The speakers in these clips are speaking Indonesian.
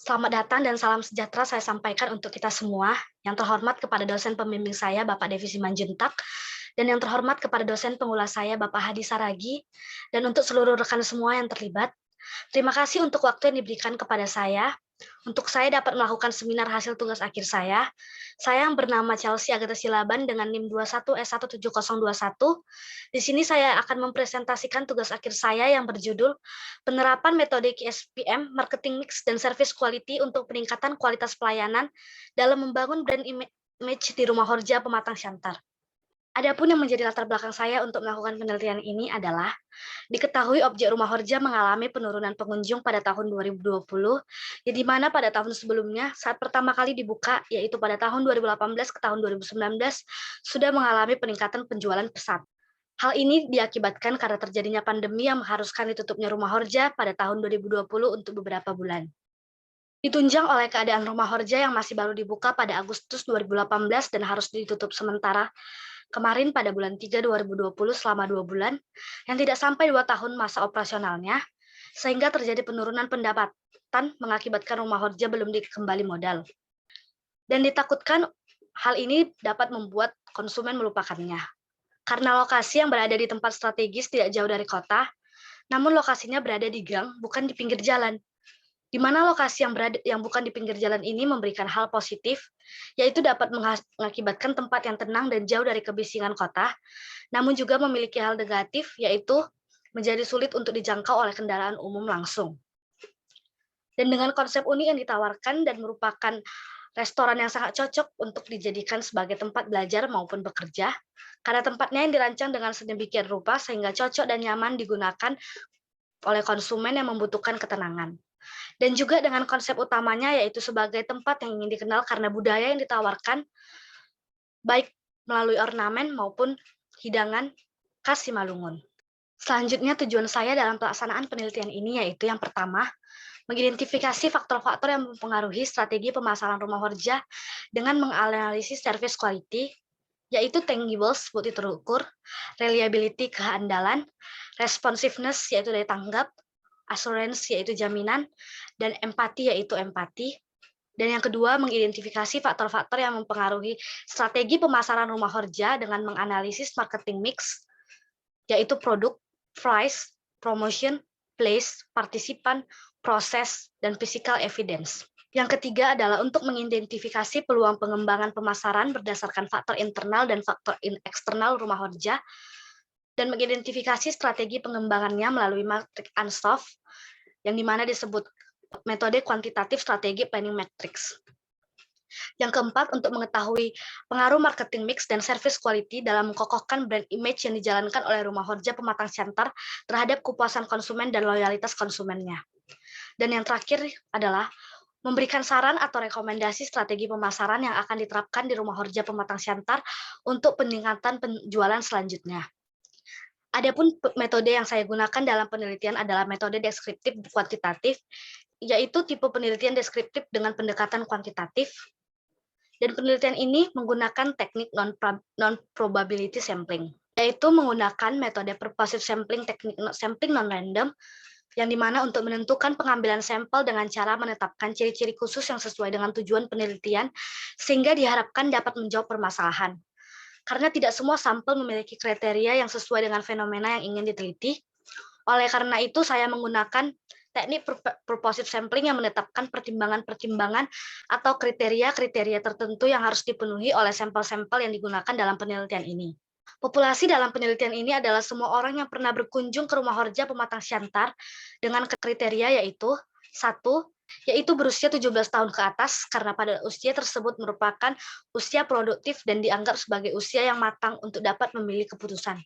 Selamat datang dan salam sejahtera saya sampaikan untuk kita semua. Yang terhormat kepada dosen pembimbing saya, Bapak Devi Simanjuntak, dan yang terhormat kepada dosen pengulas saya, Bapak Hadi Saragi, dan untuk seluruh rekan semua yang terlibat. Terima kasih untuk waktu yang diberikan kepada saya untuk saya dapat melakukan seminar hasil tugas akhir saya. Saya yang bernama Chelsea Agatha Silaban dengan NIM 21S17021. Di sini saya akan mempresentasikan tugas akhir saya yang berjudul Penerapan Metode KSPM, Marketing Mix, dan Service Quality untuk peningkatan kualitas pelayanan dalam membangun brand image di Rumah Horja Pematang Siantar. Adapun yang menjadi latar belakang saya untuk melakukan penelitian ini adalah diketahui objek Rumah Horja mengalami penurunan pengunjung pada tahun 2020, di mana pada tahun sebelumnya saat pertama kali dibuka, yaitu pada tahun 2018 ke tahun 2019, sudah mengalami peningkatan penjualan pesat. Hal ini diakibatkan karena terjadinya pandemi yang mengharuskan ditutupnya Rumah Horja pada tahun 2020 untuk beberapa bulan. Ditunjang oleh keadaan Rumah Horja yang masih baru dibuka pada Agustus 2018 dan harus ditutup sementara kemarin pada bulan 3 2020 selama 2 bulan, yang tidak sampai 2 tahun masa operasionalnya, sehingga terjadi penurunan pendapatan mengakibatkan Rumah Horja belum dikembali modal. Dan ditakutkan hal ini dapat membuat konsumen melupakannya. Karena lokasi yang berada di tempat strategis tidak jauh dari kota, namun lokasinya berada di gang, bukan di pinggir jalan, di mana lokasi yang bukan di pinggir jalan ini memberikan hal positif, yaitu dapat mengakibatkan tempat yang tenang dan jauh dari kebisingan kota, namun juga memiliki hal negatif, yaitu menjadi sulit untuk dijangkau oleh kendaraan umum langsung. Dan dengan konsep unik yang ditawarkan dan merupakan restoran yang sangat cocok untuk dijadikan sebagai tempat belajar maupun bekerja, karena tempatnya yang dirancang dengan sedemikian rupa sehingga cocok dan nyaman digunakan oleh konsumen yang membutuhkan ketenangan. Dan juga dengan konsep utamanya yaitu sebagai tempat yang ingin dikenal karena budaya yang ditawarkan baik melalui ornamen maupun hidangan khas Simalungun. Selanjutnya tujuan saya dalam pelaksanaan penelitian ini yaitu yang pertama, mengidentifikasi faktor-faktor yang mempengaruhi strategi pemasaran Rumah Horja dengan menganalisis service quality, yaitu tangibles, bukti terukur, reliability, kehandalan, responsiveness, yaitu daya tanggap, assurance, yaitu jaminan, dan empati, yaitu empati. Dan yang kedua, mengidentifikasi faktor-faktor yang mempengaruhi strategi pemasaran Rumah Horja dengan menganalisis marketing mix, yaitu produk, price, promotion, place, partisipan, proses, dan physical evidence. Yang ketiga adalah untuk mengidentifikasi peluang pengembangan pemasaran berdasarkan faktor internal dan faktor eksternal Rumah Horja, dan mengidentifikasi strategi pengembangannya melalui matriks Ansoff, yang dimana disebut metode kuantitatif strategi planning matrix. Yang keempat, untuk mengetahui pengaruh marketing mix dan service quality dalam menkokohkan brand image yang dijalankan oleh Rumah Horja Pematang Siantar terhadap kepuasan konsumen dan loyalitas konsumennya. Dan yang terakhir adalah memberikan saran atau rekomendasi strategi pemasaran yang akan diterapkan di Rumah Horja Pematang Siantar untuk peningkatan penjualan selanjutnya. Adapun metode yang saya gunakan dalam penelitian adalah metode deskriptif kuantitatif, yaitu tipe penelitian deskriptif dengan pendekatan kuantitatif. Dan penelitian ini menggunakan teknik non-probability sampling, yaitu menggunakan metode purposive sampling, teknik sampling non-random, yang dimana untuk menentukan pengambilan sampel dengan cara menetapkan ciri-ciri khusus yang sesuai dengan tujuan penelitian, sehingga diharapkan dapat menjawab permasalahan. Karena tidak semua sampel memiliki kriteria yang sesuai dengan fenomena yang ingin diteliti. Oleh karena itu, saya menggunakan teknik purposive sampling yang menetapkan pertimbangan-pertimbangan atau kriteria-kriteria tertentu yang harus dipenuhi oleh sampel-sampel yang digunakan dalam penelitian ini. Populasi dalam penelitian ini adalah semua orang yang pernah berkunjung ke Rumah Horja Pematang Siantar dengan kriteria yaitu 1, yaitu berusia 17 tahun ke atas karena pada usia tersebut merupakan usia produktif dan dianggap sebagai usia yang matang untuk dapat memilih keputusan.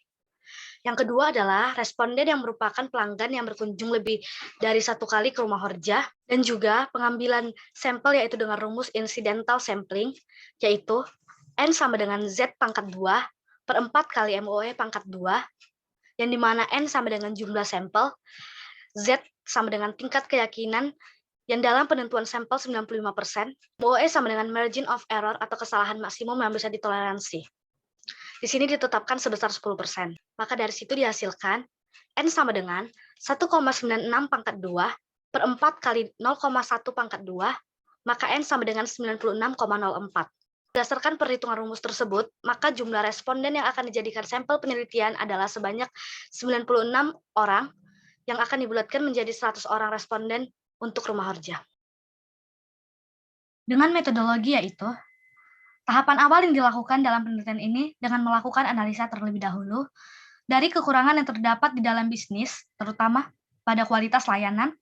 Yang kedua adalah responden yang merupakan pelanggan yang berkunjung lebih dari 1 kali ke Rumah Horja, dan juga pengambilan sampel yaitu dengan rumus incidental sampling, yaitu N sama dengan Z pangkat 2 per 4 kali MOE pangkat 2, yang dimana N sama dengan jumlah sampel, Z sama dengan tingkat keyakinan yang dalam penentuan sampel 95%, MOE sama dengan margin of error atau kesalahan maksimum yang bisa ditoleransi. Di sini ditetapkan sebesar 10%. Maka dari situ dihasilkan N sama dengan 1,96 pangkat 2 per 4 kali 0,1 pangkat 2, maka N sama dengan 96,04. Berdasarkan perhitungan rumus tersebut, maka jumlah responden yang akan dijadikan sampel penelitian adalah sebanyak 96 orang yang akan dibulatkan menjadi 100 orang responden untuk rumah Horja. Dengan metodologi yaitu, tahapan awal yang dilakukan dalam penelitian ini dengan melakukan analisa terlebih dahulu dari kekurangan yang terdapat di dalam bisnis, terutama pada kualitas layanan,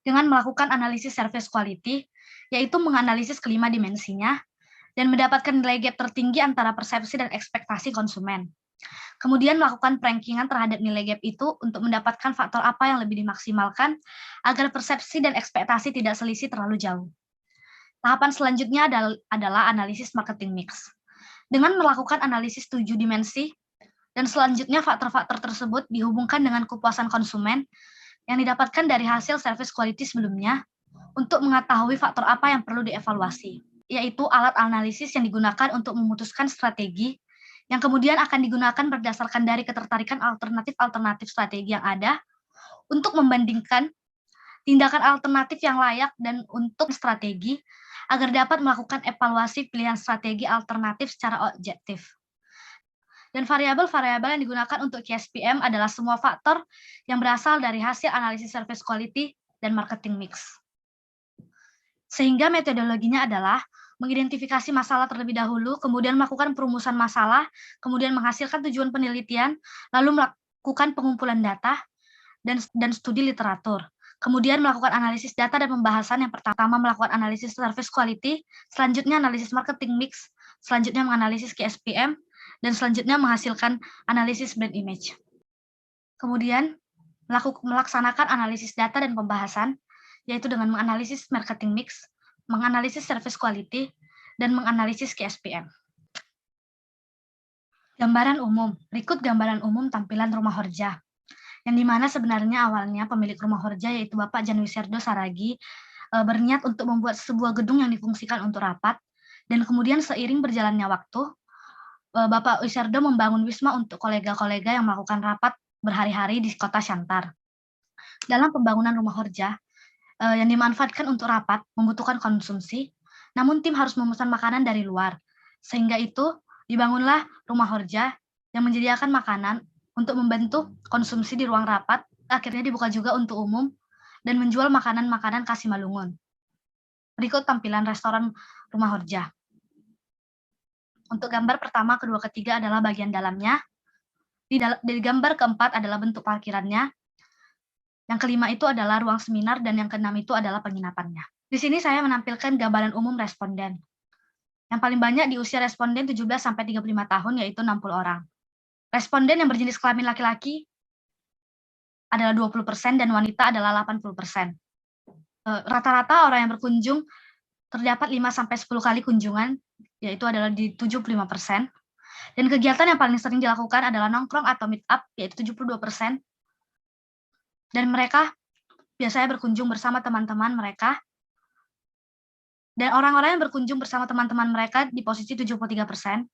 dengan melakukan analisis service quality, yaitu menganalisis kelima dimensinya, dan mendapatkan nilai gap tertinggi antara persepsi dan ekspektasi konsumen. Kemudian melakukan perankingan terhadap nilai gap itu untuk mendapatkan faktor apa yang lebih dimaksimalkan agar persepsi dan ekspektasi tidak selisih terlalu jauh. Tahapan selanjutnya adalah analisis marketing mix. Dengan melakukan analisis 7 dimensi, dan selanjutnya faktor-faktor tersebut dihubungkan dengan kepuasan konsumen yang didapatkan dari hasil service quality sebelumnya untuk mengetahui faktor apa yang perlu dievaluasi, yaitu alat analisis yang digunakan untuk memutuskan strategi yang kemudian akan digunakan berdasarkan dari ketertarikan alternatif-alternatif strategi yang ada untuk membandingkan tindakan alternatif yang layak dan untuk strategi agar dapat melakukan evaluasi pilihan strategi alternatif secara objektif. Dan variabel-variabel yang digunakan untuk KSPM adalah semua faktor yang berasal dari hasil analisis service quality dan marketing mix. Sehingga metodologinya adalah mengidentifikasi masalah terlebih dahulu, kemudian melakukan perumusan masalah, kemudian menghasilkan tujuan penelitian, lalu melakukan pengumpulan data dan studi literatur. Kemudian melakukan analisis data dan pembahasan, yang pertama melakukan analisis service quality, selanjutnya analisis marketing mix, selanjutnya menganalisis KSPM, dan selanjutnya menghasilkan analisis brand image. Kemudian melaksanakan analisis data dan pembahasan, yaitu dengan menganalisis marketing mix, menganalisis service quality, dan menganalisis KSPM. Gambaran umum. Berikut gambaran umum tampilan rumah Horja, yang dimana sebenarnya awalnya pemilik rumah Horja, yaitu Bapak Jan Wisardo Saragi, berniat untuk membuat sebuah gedung yang difungsikan untuk rapat, dan kemudian seiring berjalannya waktu, Bapak Wisardo membangun wisma untuk kolega-kolega yang melakukan rapat berhari-hari di kota Shantar. Dalam pembangunan rumah Horja, yang dimanfaatkan untuk rapat membutuhkan konsumsi, namun tim harus memesan makanan dari luar. Sehingga itu dibangunlah rumah Horja yang menyediakan makanan untuk membantu konsumsi di ruang rapat, akhirnya dibuka juga untuk umum dan menjual makanan-makanan khas Simalungun. Berikut tampilan restoran rumah Horja. Untuk gambar pertama, kedua, ketiga adalah bagian dalamnya. Di gambar keempat adalah bentuk parkirannya. Yang kelima itu adalah ruang seminar, dan yang keenam itu adalah penginapannya. Di sini saya menampilkan gambaran umum responden. Yang paling banyak di usia responden 17-35 tahun, yaitu 60 orang. Responden yang berjenis kelamin laki-laki adalah 20% dan wanita adalah 80%. Rata-rata orang yang berkunjung terdapat 5-10 kali kunjungan, yaitu adalah di 75%. Dan kegiatan yang paling sering dilakukan adalah nongkrong atau meet up, yaitu 72%. Dan mereka biasanya berkunjung bersama teman-teman mereka. Dan orang-orang yang berkunjung bersama teman-teman mereka di posisi 73%.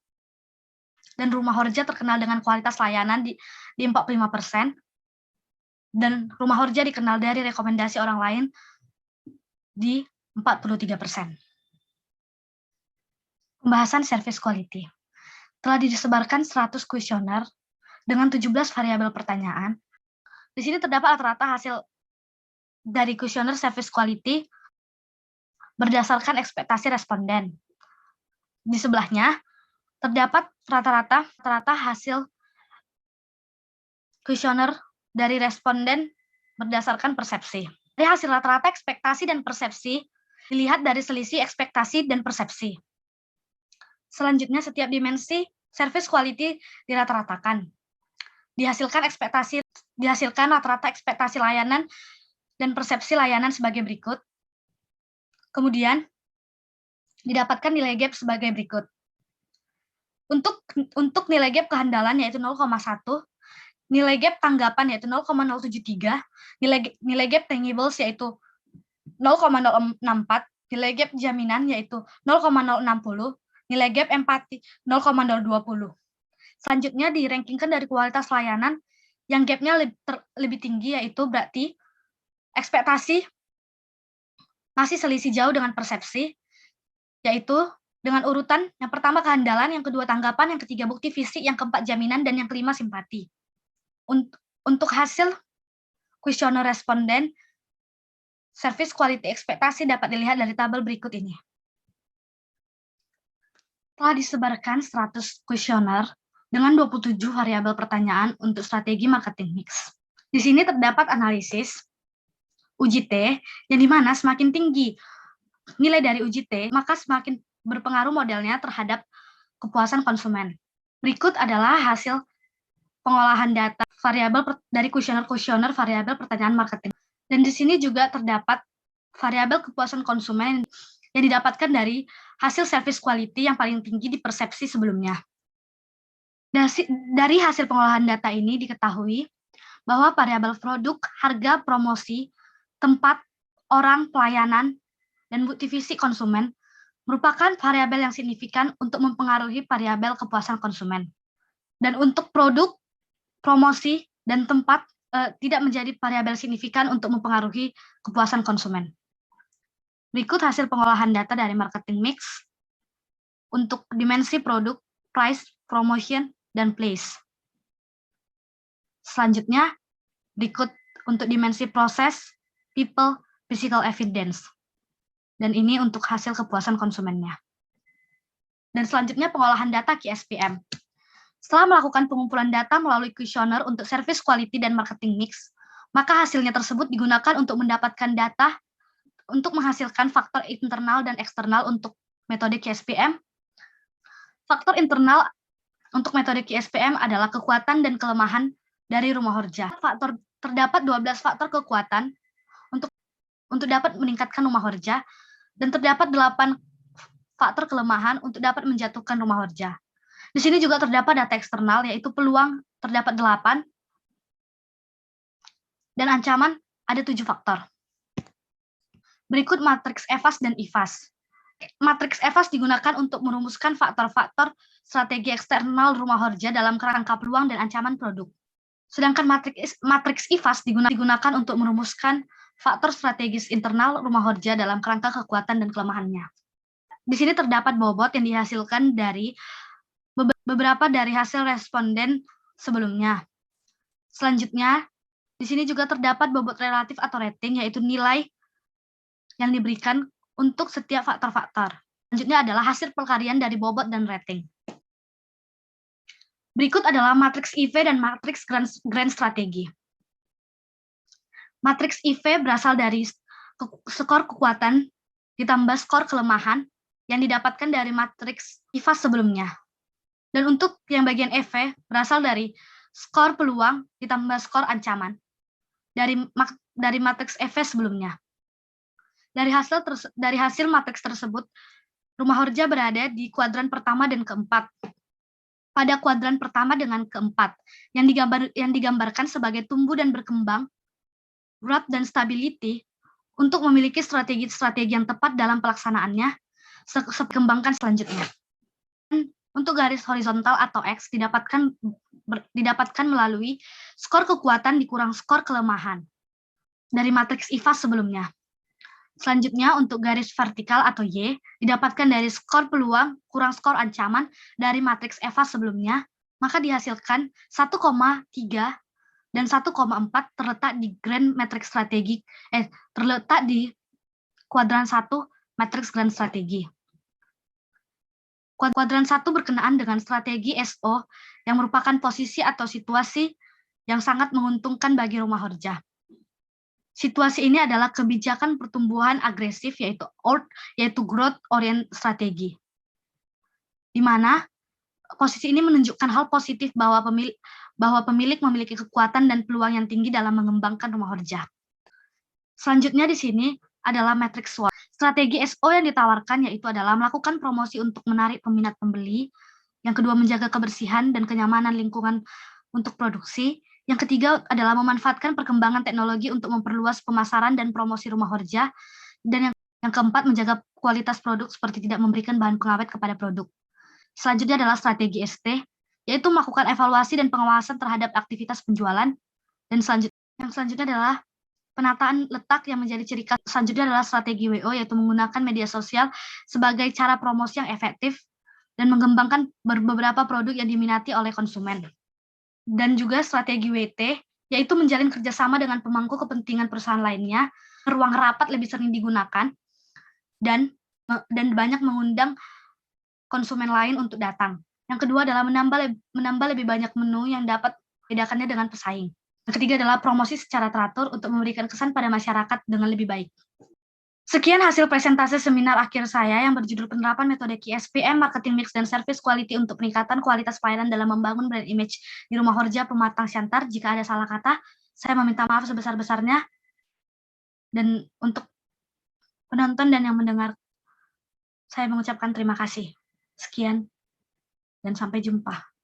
Dan rumah Horja terkenal dengan kualitas layanan di 45%. Dan rumah Horja dikenal dari rekomendasi orang lain di 43%. Pembahasan service quality. Telah disebarkan 100 kuesioner dengan 17 variabel pertanyaan. Di sini terdapat rata-rata hasil dari kuesioner service quality berdasarkan ekspektasi responden. Di sebelahnya terdapat rata-rata hasil kuesioner dari responden berdasarkan persepsi. Dari hasil rata-rata ekspektasi dan persepsi dilihat dari selisih ekspektasi dan persepsi. Selanjutnya, setiap dimensi service quality dirata-ratakan. Dihasilkan rata-rata ekspektasi layanan dan persepsi layanan sebagai berikut. Kemudian didapatkan nilai gap sebagai berikut. Untuk nilai gap kehandalan yaitu 0,1, nilai gap tanggapan yaitu 0,073, nilai gap tangibles yaitu 0,064, nilai gap jaminan yaitu 0,060, nilai gap empati 0,020. Selanjutnya dirankingkan dari kualitas layanan yang gapnya lebih tinggi, yaitu berarti ekspektasi masih selisih jauh dengan persepsi, yaitu dengan urutan yang pertama kehandalan, yang kedua tanggapan, yang ketiga bukti fisik, yang keempat jaminan, dan yang kelima simpati. Untuk hasil kuesioner responden, service quality ekspektasi dapat dilihat dari tabel berikut ini. Telah disebarkan 100 kuesioner dengan 27 variabel pertanyaan untuk strategi marketing mix. Di sini terdapat analisis uji T, yang dimana semakin tinggi nilai dari uji T, maka semakin berpengaruh modelnya terhadap kepuasan konsumen. Berikut adalah hasil pengolahan data variabel dari kuesioner variabel pertanyaan marketing. Dan di sini juga terdapat variabel kepuasan konsumen yang didapatkan dari hasil service quality yang paling tinggi di persepsi sebelumnya. Dari hasil pengolahan data ini diketahui bahwa variabel produk, harga, promosi, tempat, orang, pelayanan, dan bukti fisik konsumen merupakan variabel yang signifikan untuk mempengaruhi variabel kepuasan konsumen. Dan untuk produk, promosi, dan tempat tidak menjadi variabel signifikan untuk mempengaruhi kepuasan konsumen. Berikut hasil pengolahan data dari marketing mix untuk dimensi produk, price, promotion, dan place. Selanjutnya, berikut untuk dimensi proses, people, physical evidence. Dan ini untuk hasil kepuasan konsumennya. Dan selanjutnya pengolahan data QSPM. Setelah melakukan pengumpulan data melalui kuesioner untuk service quality dan marketing mix, maka hasilnya tersebut digunakan untuk mendapatkan data untuk menghasilkan faktor internal dan eksternal untuk metode QSPM. Faktor internal untuk metode QSPM adalah kekuatan dan kelemahan dari rumah kerja. Terdapat 12 faktor kekuatan untuk dapat meningkatkan rumah kerja, dan terdapat 8 faktor kelemahan untuk dapat menjatuhkan rumah kerja. Di sini juga terdapat data eksternal, yaitu peluang terdapat 8, dan ancaman ada 7 faktor. Berikut matriks EVAS dan IVAS. Matriks EVAS digunakan untuk merumuskan faktor-faktor strategi eksternal rumah kerja dalam kerangka peluang dan ancaman produk. Sedangkan matriks IVAS digunakan untuk merumuskan faktor strategis internal rumah kerja dalam kerangka kekuatan dan kelemahannya. Di sini terdapat bobot yang dihasilkan dari beberapa dari hasil responden sebelumnya. Selanjutnya, di sini juga terdapat bobot relatif atau rating, yaitu nilai yang diberikan untuk setiap faktor-faktor. Selanjutnya adalah hasil perkalian dari bobot dan rating. Berikut adalah matriks IV dan matriks grand strategi. Matriks IV berasal dari skor kekuatan ditambah skor kelemahan yang didapatkan dari matriks IVAS sebelumnya. Dan untuk yang bagian EV berasal dari skor peluang ditambah skor ancaman dari matriks EV sebelumnya. Dari hasil matriks tersebut, rumah kerja berada di kuadran pertama dan keempat. Pada kuadran pertama dengan keempat, yang digambarkan sebagai tumbuh dan berkembang, growth dan stability, untuk memiliki strategi-strategi yang tepat dalam pelaksanaannya, dikembangkan selanjutnya. Untuk garis horizontal atau X didapatkan melalui skor kekuatan dikurang skor kelemahan dari matriks IVAS sebelumnya. Selanjutnya untuk garis vertikal atau Y didapatkan dari skor peluang kurang skor ancaman dari matriks EVAS sebelumnya, maka dihasilkan 1,3 dan 1,4 terletak di grand matriks strategi, terletak di kuadran 1 matriks grand strategi. Kuadran 1 berkenaan dengan strategi SO yang merupakan posisi atau situasi yang sangat menguntungkan bagi rumah kerja. Situasi ini adalah kebijakan pertumbuhan agresif, yaitu growth orient strategi, di mana posisi ini menunjukkan hal positif bahwa pemilik memiliki kekuatan dan peluang yang tinggi dalam mengembangkan rumah kerja. Selanjutnya di sini adalah matriks SWOT. Strategi SO yang ditawarkan yaitu adalah melakukan promosi untuk menarik peminat pembeli, yang kedua menjaga kebersihan dan kenyamanan lingkungan untuk produksi, yang ketiga adalah memanfaatkan perkembangan teknologi untuk memperluas pemasaran dan promosi rumah kerja, dan yang keempat menjaga kualitas produk seperti tidak memberikan bahan pengawet kepada produk. Selanjutnya adalah strategi ST, yaitu melakukan evaluasi dan pengawasan terhadap aktivitas penjualan, dan yang selanjutnya adalah Penataan letak yang menjadi ciri khas selanjutnya adalah strategi WO, yaitu menggunakan media sosial sebagai cara promosi yang efektif dan mengembangkan beberapa produk yang diminati oleh konsumen. Dan juga strategi WT, yaitu menjalin kerjasama dengan pemangku kepentingan perusahaan lainnya, ruang rapat lebih sering digunakan, dan banyak mengundang konsumen lain untuk datang. Yang kedua adalah menambah lebih banyak menu yang dapat membedakannya dengan pesaing. Yang ketiga adalah promosi secara teratur untuk memberikan kesan pada masyarakat dengan lebih baik. Sekian hasil presentasi seminar akhir saya yang berjudul penerapan metode KSPM, Marketing Mix, dan Service Quality untuk peningkatan kualitas pelayanan dalam membangun brand image di Rumah Horja Pematang Siantar. Jika ada salah kata, saya meminta maaf sebesar-besarnya. Dan untuk penonton dan yang mendengar, saya mengucapkan terima kasih. Sekian, dan sampai jumpa.